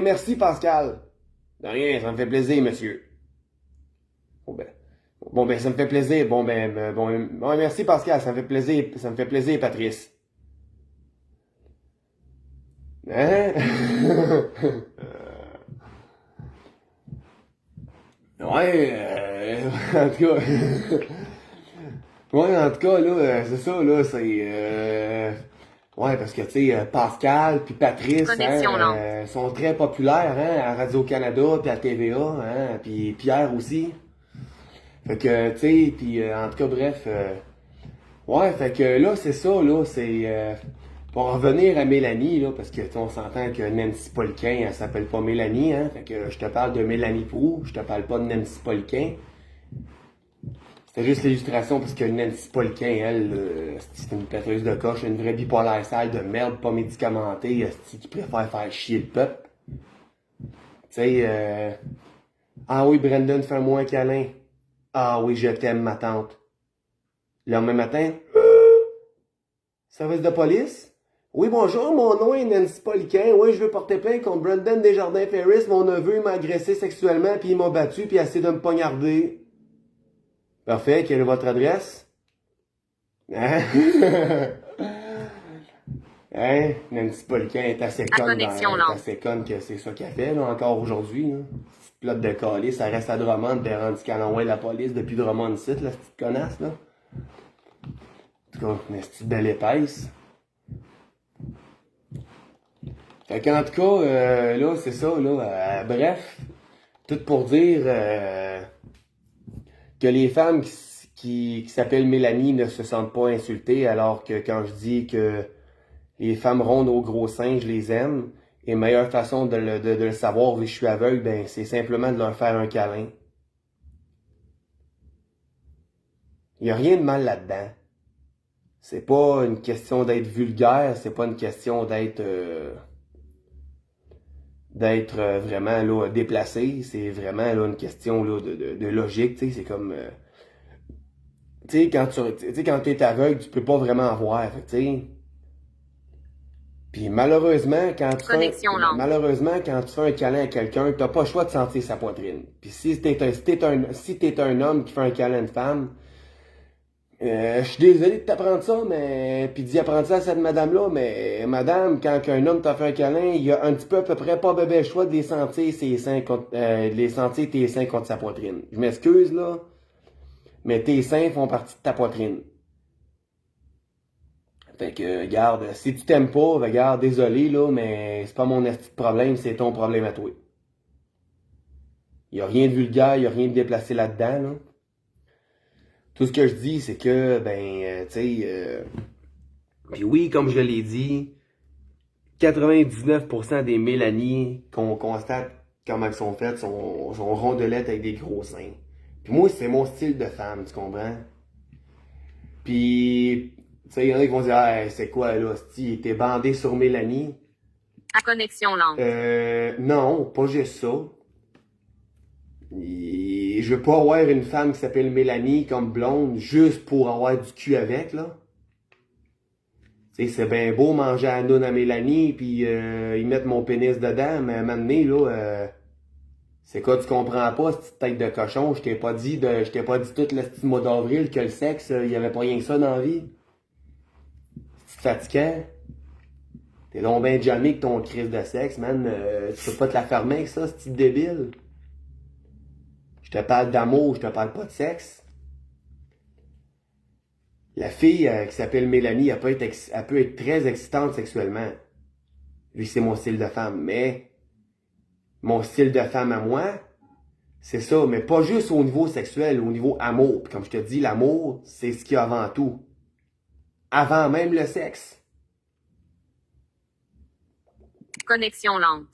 merci Pascal. De rien, ça me fait plaisir, monsieur. Bon ben, ça me fait plaisir. Merci Pascal, ça me fait plaisir, Patrice. Hein? Ouais, en tout cas, ouais, en tout cas, là, c'est ça, là, ouais, parce que, tu sais, Pascal puis Patrice, Connexion lente. sont très populaires, hein, à Radio-Canada puis à TVA, hein, puis Pierre aussi. Fait que, tu sais, puis en tout cas, bref, ouais, fait que là, c'est ça, là, pour en revenir à Mélanie, là, parce que, tu sais, on s'entend que Nancy Paulquin, elle s'appelle pas Mélanie, hein, fait que je te parle de Mélanie Proulx, je te parle pas de Nancy Paulquin. C'était juste l'illustration parce que Nancy Paulquin, elle, c'est une pèteuse de coche, une vraie bipolaire sale de merde, pas médicamentée, qui préfère faire chier le peuple. Tu sais, ah oui, Brendan, fais-moi un câlin. Ah oui, je t'aime, ma tante. Le lendemain matin, service de police? Oui, bonjour, mon nom est Nancy Paulquin. Oui, je veux porter plainte contre Brendan Desjardins-Ferris. Mon neveu m'a agressé sexuellement, puis il m'a battu, puis il a essayé de me poignarder. Parfait, quelle est votre adresse? Hein? Hein? Nancy Paulquin est assez conne, assez conne que c'est ça qu'elle fait, là, encore aujourd'hui, là. Petite plotte de calice, ça reste à Drummond, puis elle rendu Canonway la police depuis Drummond site, là, cette petite connasse, là. En tout cas, une petite belle épaisse. Fait qu'en tout cas, là, c'est ça, là, bref, tout pour dire que les femmes qui s'appellent Mélanie ne se sentent pas insultées, alors que quand je dis que les femmes rondes au gros sein, je les aime, et meilleure façon de le savoir vu que je suis aveugle, ben c'est simplement de leur faire un câlin. Il n'y a rien de mal là-dedans. C'est pas une question d'être vulgaire, c'est pas une question d'être vraiment là déplacé, c'est vraiment là une question là de logique, tu sais, c'est comme tu sais quand t'es aveugle, tu peux pas vraiment voir, tu sais. Puis malheureusement, Connexion lente. malheureusement, quand tu fais un câlin à quelqu'un, t'as pas le choix de sentir sa poitrine. Puis si t'es un homme qui fait un câlin à une femme, je suis désolé de t'apprendre ça, mais puis d'y apprendre ça à cette madame-là, mais madame, quand un homme t'a fait un câlin, il y a un petit peu à peu près pas bébé le choix de les sentir ses seins contre, de les sentir tes seins contre sa poitrine. Je m'excuse là, mais tes seins font partie de ta poitrine. Fait que, regarde, si tu t'aimes pas, regarde, désolé, là, mais c'est pas mon esti de problème, c'est ton problème à toi. Y a rien de vulgaire, y a rien de déplacé là-dedans, là. Tout ce que je dis, c'est que, tu sais, puis oui, comme je l'ai dit, 99% des Mélanies qu'on constate comment elles sont faites sont rondelettes avec des gros seins. Puis moi, c'est mon style de femme, tu comprends? Puis, tu sais, il y en a qui vont dire, hey, c'est quoi là, si t'es bandé sur Mélanie? À connexion lente. Non, pas juste ça. Je veux pas avoir une femme qui s'appelle Mélanie comme blonde juste pour avoir du cul avec, là. Tu sais, c'est bien beau manger à la noune à Mélanie puis ils mettent mon pénis dedans, mais à un moment donné, là, c'est quoi, tu comprends pas, cette petite tête de cochon? Je t'ai pas dit tout le petit mois d'avril que le sexe, il y avait pas rien que ça dans la vie. C'est fatigant. T'es donc ben jamais que ton crise de sexe, man. Tu peux pas te la fermer avec ça, ce petit débile. Je te parle d'amour, je te parle pas de sexe. La fille qui s'appelle Mélanie, elle peut être très excitante sexuellement. Vu que c'est mon style de femme. Mais mon style de femme à moi, c'est ça. Mais pas juste au niveau sexuel, au niveau amour. Puis comme je te dis, l'amour, c'est ce qu'il y a avant tout. Avant même le sexe. Connexion lente.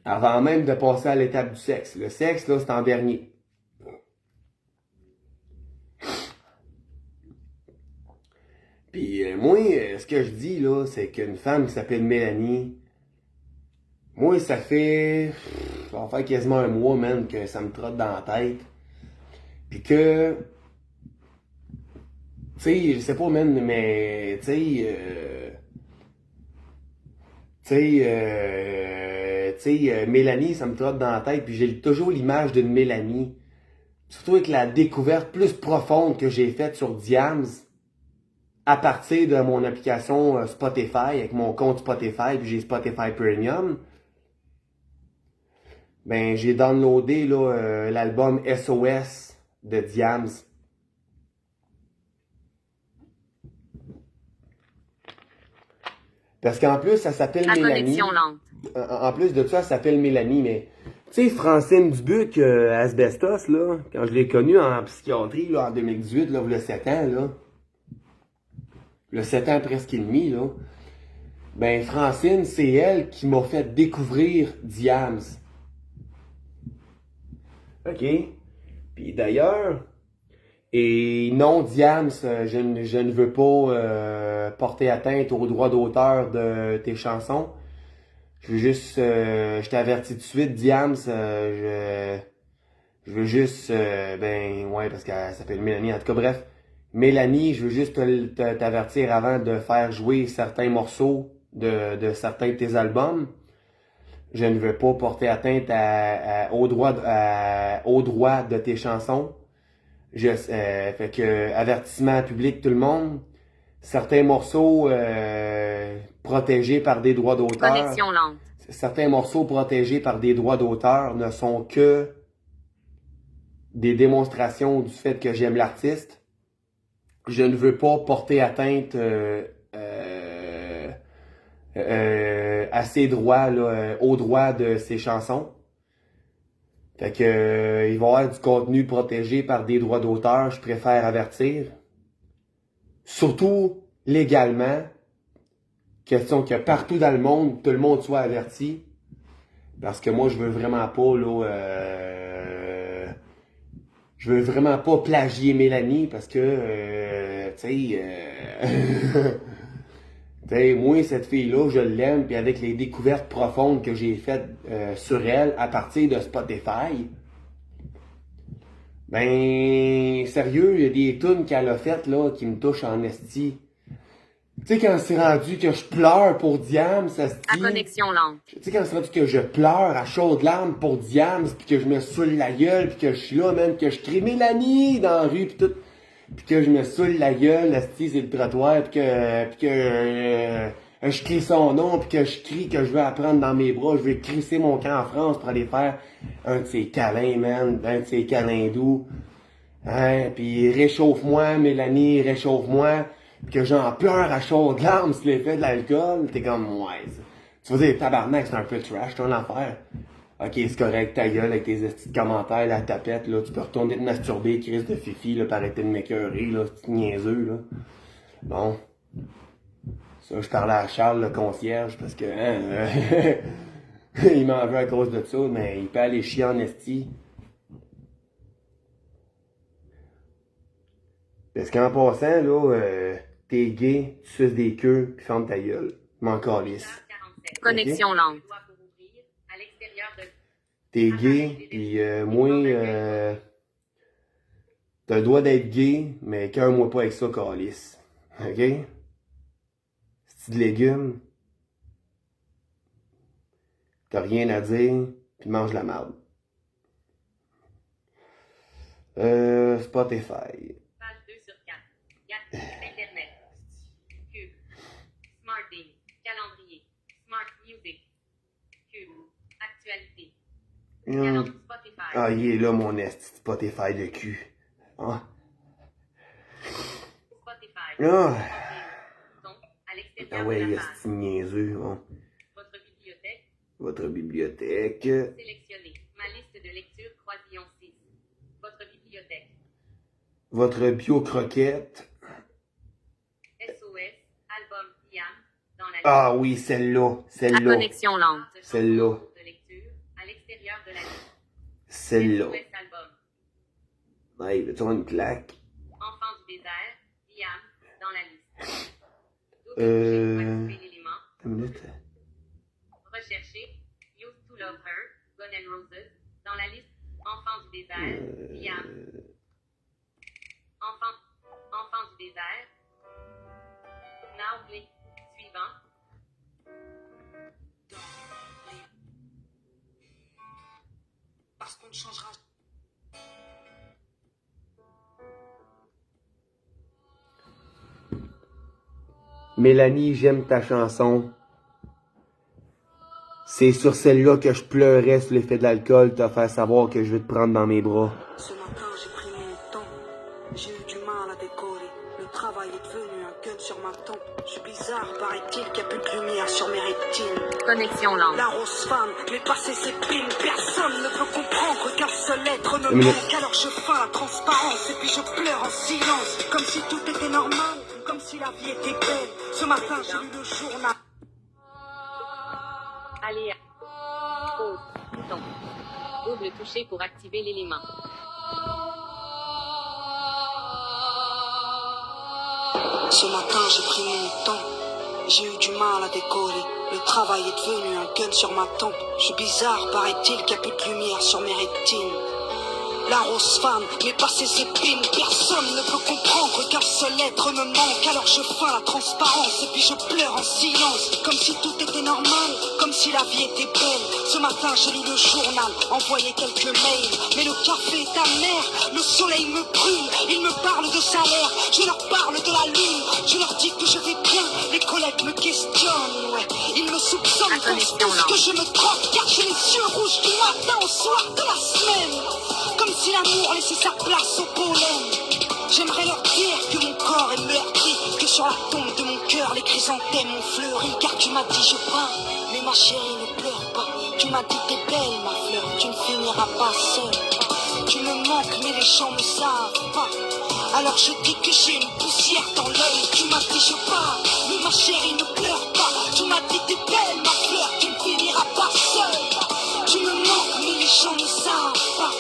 Avant même de passer à l'étape du sexe. Le sexe, là, c'est en dernier. Puis moi, ce que je dis, là, c'est qu'une femme qui s'appelle Mélanie, moi, ça va faire quasiment un mois, même, que ça me trotte dans la tête. Puis que, tu sais, je sais pas, même, mais, Mélanie, ça me trotte dans la tête, puis j'ai toujours l'image d'une Mélanie. Surtout avec la découverte plus profonde que j'ai faite sur Diams, à partir de mon application Spotify, avec mon compte Spotify, puis j'ai Spotify Premium. Ben, j'ai downloadé là, l'album SOS de Diams. Parce qu'en plus, ça s'appelle Mélanie. En plus de ça, ça s'appelle Mélanie, mais... Tu sais, Francine Dubuc, Asbestos, là, quand je l'ai connue en psychiatrie, là, en 2018, là, le 7 ans, là. Le 7 ans presque et demi, là. Ben, Francine, c'est elle qui m'a fait découvrir Diams. OK. Puis d'ailleurs, et non, Diams, je ne veux pas porter atteinte aux droits d'auteur de tes chansons. Je veux juste, je t'avertis tout de suite, Diams, je veux juste, ouais, parce qu'elle s'appelle Mélanie. En tout cas, bref, Mélanie, je veux juste t'avertir avant de faire jouer certains morceaux de certains de tes albums. Je ne veux pas porter atteinte aux droits de tes chansons. Fait que, avertissement public, tout le monde. Certains morceaux protégés par des droits d'auteur. Connexion lente. Certains morceaux protégés par des droits d'auteur ne sont que des démonstrations du fait que j'aime l'artiste. Je ne veux pas porter atteinte à ses droits, là, aux droits de ses chansons. Fait que il va y avoir du contenu protégé par des droits d'auteur, je préfère avertir. Surtout légalement. Question que partout dans le monde, tout le monde soit averti. Parce que moi, je veux vraiment pas, là, je veux vraiment pas plagier Mélanie parce que, t'sais, moi, cette fille-là, je l'aime, puis avec les découvertes profondes que j'ai faites sur elle à partir de Spotify, ben, sérieux, il y a des tunes qu'elle a faites, là, qui me touchent en esti. Tu sais, quand c'est rendu que je pleure pour Diams, ça se À dit. connexion lente. Tu sais, quand c'est rendu que je pleure à chaudes larmes pour Diams, pis que je me saoule la gueule, pis que je suis là, même, que je crie Mélanie dans la rue, pis tout. Pis que je me saoule la gueule, asti, c'est le trottoir, pis que je crie son nom, pis que je crie que je veux apprendre dans mes bras, je veux crisser mon camp en France pour aller faire un de ces câlins, man, un de ces câlins doux. Hein, pis réchauffe-moi, Mélanie, réchauffe-moi, pis que j'en pleure à chaudes larmes sur l'effet de l'alcool, t'es comme, ouais, tu vas dire, tabarnak, c'est un peu trash, ton affaire. Ok, c'est correct, ta gueule avec tes estis de commentaires, la tapette, là, tu peux retourner te masturber, crise de fifi, là, pour arrêter de m'écœurer, là, c'est niaiseux, là. Bon. Ça, je parlais à Charles, le concierge, parce que, hein, il m'en veut à cause de ça, mais il peut aller chier en esti. Parce qu'en passant, là, t'es gay, tu suces des queues, pis ferme ta gueule. M'en calisse. Connexion lente. T'es gay, pis moi, t'as le droit d'être gay, mais cœur-moi pas avec ça, calisse. Ok? C'est de légumes. T'as rien à dire, pis mange la marde. Spotify. Page 2 sur 4. Internet. Cube. Smartbeam. Calendrier. Smart Music. Cube. Actualité. Spotify. Ah, il est là, mon esti Spotify de cul. Ah. Spotify. Ah. Son à Ah l'extérieur ouais, de la page. esti niaiseux. Bon. Votre bibliothèque. Votre bibliothèque. Sélectionnez. Ma liste de lecture croisillon 6. Votre bibliothèque. Votre bio-croquette. SOS. Album IAM. Dans la liste. Ah oui, celle-là. À Celle-là. connexion lente. Celle-là. De lecture à l'extérieur de la liste. Celle-là. SOS album. Ouais, veux-tu avoir une claque? Enfant du désert. IAM. Dans la liste. L'élément. Une minute. Rechercher. Used to love her. Gun and Roses. Dans la liste. Enfant du désert. IAM. Enfant du désert. Now play. Suivant. Parce qu'on ne changera. Mélanie, j'aime ta chanson. C'est sur celle-là que je pleurais sous l'effet de l'alcool, te faire savoir que je veux te prendre dans mes bras. Ce matin, j'ai pris mon temps. J'ai eu du mal à décoller. Le travail est devenu un gun sur ma tempe. Je suis bizarre, paraît-il qu'il n'y a plus de lumière sur mes rétines. Connexion lente. La rose femme, mais passer ses pines, personne ne peut comprendre qu'un seul être me Une minute. manque. Alors je feins la transparence et puis je pleure en silence. Comme si tout était normal, comme si la vie était belle. Ce matin, j'ai lu le journal. Allez. Pause. Bouton. Double touché pour activer l'élément. Ce matin, j'ai pris mon temps. J'ai eu du mal à décoller. Le travail est devenu un gun sur ma tempe. Je suis bizarre, paraît-il qu'il n'y a plus de lumière sur mes rétines. La rose femme, mais passé ses pines, personne ne peut comprendre qu'un seul être me manque. Alors je feins la transparence et puis je pleure en silence. Comme si tout était normal, comme si la vie était belle. Ce matin j'ai lu le journal, envoyé quelques mails. Mais le café est amer, le soleil me brûle. Ils me parlent de salaire, je leur parle de la lune. Je leur dis que je vais bien, les collègues me questionnent, ouais. Ils me soupçonnent, pensent tous que je me trompe. Car j'ai les yeux rouges du matin au soir de la semaine. Comme si l'amour laissait sa place au pollen. J'aimerais leur dire que mon corps est meurtri, que sur la tombe de mon cœur les chrysanthèmes ont fleuri. Car tu m'as dit je peins, mais ma chérie ne pleure pas. Tu m'as dit t'es belle ma fleur, tu ne finiras pas seule. Tu me manques mais les gens ne savent pas. Alors je dis que j'ai une poussière dans l'œil. Tu m'as dit je pars, mais ma chérie ne pleure pas. Tu m'as dit t'es belle ma fleur, tu ne finiras pas seule. Tu me manques mais les gens ne savent pas.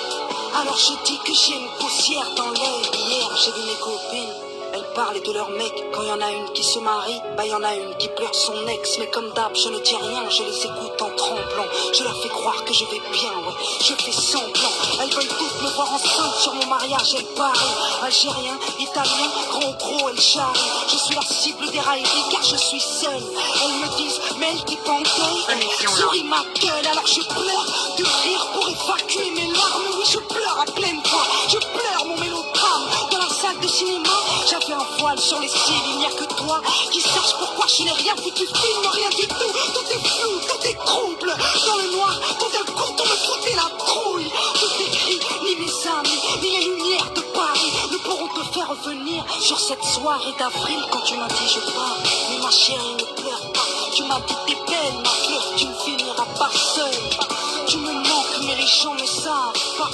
Alors je dis que j'ai une poussière dans l'œil. Hier j'ai vu mes copines, elles parler de leur mec. Quand y en a une qui se marie, bah y en a une qui pleure son ex. Mais comme d'hab, je ne dis rien, je les écoute en tremblant. Je leur fais croire que je vais bien, ouais, je fais semblant. Elles veulent toutes me voir enceinte sur mon mariage, elles parient. Algérien, italien, gros, elles charrient. Je suis la cible des railleries car je suis seule. Elles me disent, mais elle t'es pas en deuil. Souris ma gueule, alors je pleure de rire pour évacuer mes larmes. Oui, je pleure à pleine voix, je pleure mon mélodrame. Dans la salle de cinéma, j'avais un voile sur les cils. Il n'y a que toi qui sache pourquoi je n'ai rien vu du film, rien du tout. Tout est flou, tout est trouble. Dans le noir, tout d'un coup, on me foutait la trouille. Tout est gris, ni mes amis, ni les lumières de Paris ne pourront te faire revenir sur cette soirée d'avril quand tu m'as dit je pars. Mais ma chérie, ne pleure pas. Tu m'as dit t'es belle, ma fleur, tu ne finiras pas seule. Tu me manques, mais les gens ne savent pas.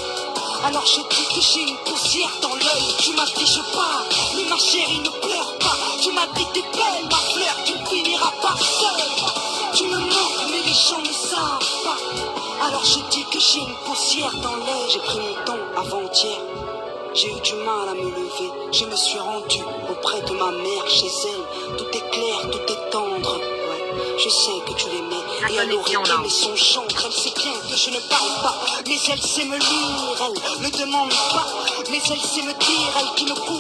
Alors je dis que j'ai une poussière dans l'œil. Tu m'as dit je pars, mais ma chérie ne pleure pas. Tu m'as dit t'es belle, ma fleur, tu ne finiras pas seule. Tu me manques, mais les gens ne savent pas. Alors je dis que j'ai une poussière dans l'œil. J'ai pris mon temps avant-hier. J'ai eu du mal à me lever. Je me suis rendu auprès de ma mère, chez elle. Tout est clair, tout est tendre. Ouais, je sais que tu l'aimais. Et elle aurait aimé son gendre. Elle sait bien que je ne parle pas, mais elle sait me lire. Elle ne demande pas, mais elle sait me dire. Elle qui me couvre.